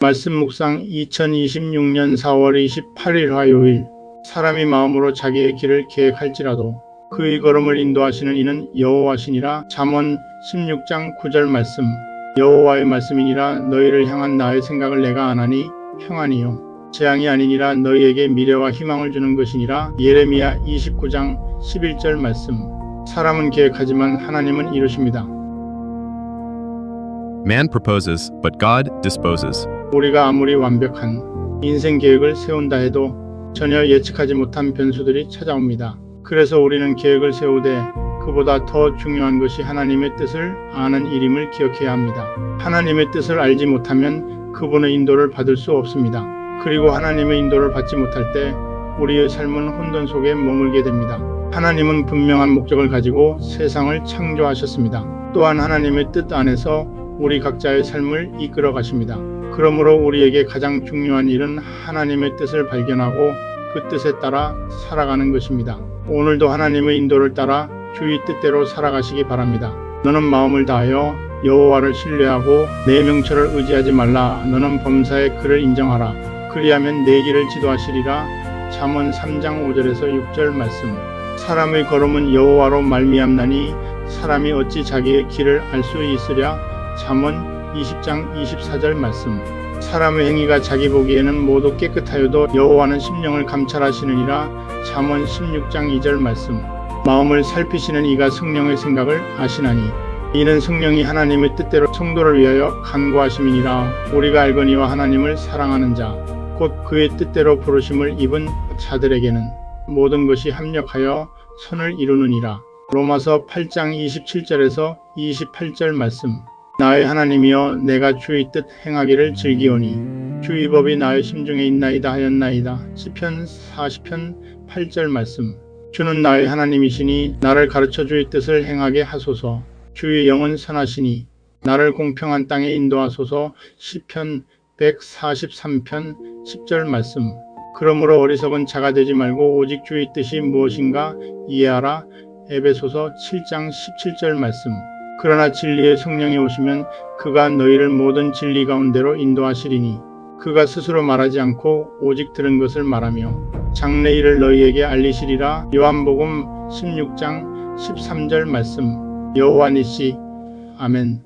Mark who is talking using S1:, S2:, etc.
S1: 말씀 묵상 2026년 4월 28일 화요일. 사람이 마음으로 자기의 길을 계획할지라도 그의 걸음을 인도하시는 이는 여호와시니라. 잠언 16장 9절 말씀. 여호와의 말씀이니라. 너희를 향한 나의 생각을 내가 아나니 평안이요 재앙이 아니니라. 너희에게 미래와 희망을 주는 것이니라. 예레미야 29장 11절 말씀. 사람은 계획하지만 하나님은 이루십니다.
S2: Man proposes, but God disposes.
S1: 우리가 아무리 완벽한 인생 계획을 세운다 해도 전혀 예측하지 못한 변수들이 찾아옵니다. 그래서 우리는 계획을 세우되 그보다 더 중요한 것이 하나님의 뜻을 아는 일임을 기억해야 합니다. 하나님의 뜻을 알지 못하면 그분의 인도를 받을 수 없습니다. 그리고 하나님의 인도를 받지 못할 때 우리의 삶은 혼돈 속에 머물게 됩니다. 하나님은 분명한 목적을 가지고 세상을 창조하셨습니다. 또한 하나님의 뜻 안에서 우리 각자의 삶을 이끌어 가십니다. 그러므로 우리에게 가장 중요한 일은 하나님의 뜻을 발견하고 그 뜻에 따라 살아가는 것입니다. 오늘도 하나님의 인도를 따라 주의 뜻대로 살아가시기 바랍니다. 너는 마음을 다하여 여호와를 신뢰하고 내 명철을 의지하지 말라. 너는 범사의 그를 인정하라. 그리하면 내 길을 지도하시리라. 잠언 3장 5절에서 6절 말씀. 사람의 걸음은 여호와로 말미암나니 사람이 어찌 자기의 길을 알 수 있으랴. 잠언 20장 24절 말씀. 사람의 행위가 자기 보기에는 모두 깨끗하여도 여호와는 심령을 감찰하시느니라. 잠언 16장 2절 말씀. 마음을 살피시는 이가 성령의 생각을 아시나니 이는 성령이 하나님의 뜻대로 성도를 위하여 간구하심이니라. 우리가 알거니와 하나님을 사랑하는 자 곧 그의 뜻대로 부르심을 입은 자들에게는 모든 것이 합력하여 선을 이루느니라. 로마서 8장 27절에서 28절 말씀. 나의 하나님이여 내가 주의 뜻 행하기를 즐기오니 주의 법이 나의 심중에 있나이다 하였나이다. 시편 40편 8절 말씀. 주는 나의 하나님이시니 나를 가르쳐 주의 뜻을 행하게 하소서. 주의 영은 선하시니 나를 공평한 땅에 인도하소서. 시편 143편 10절 말씀. 그러므로 어리석은 자가 되지 말고 오직 주의 뜻이 무엇인가 이해하라. 에베소서 7장 17절 말씀. 그러나 진리의 성령이 오시면 그가 너희를 모든 진리 가운데로 인도하시리니 그가 스스로 말하지 않고 오직 들은 것을 말하며 장래 일을 너희에게 알리시리라. 요한복음 16장 13절 말씀. 여호와 니시. 아멘.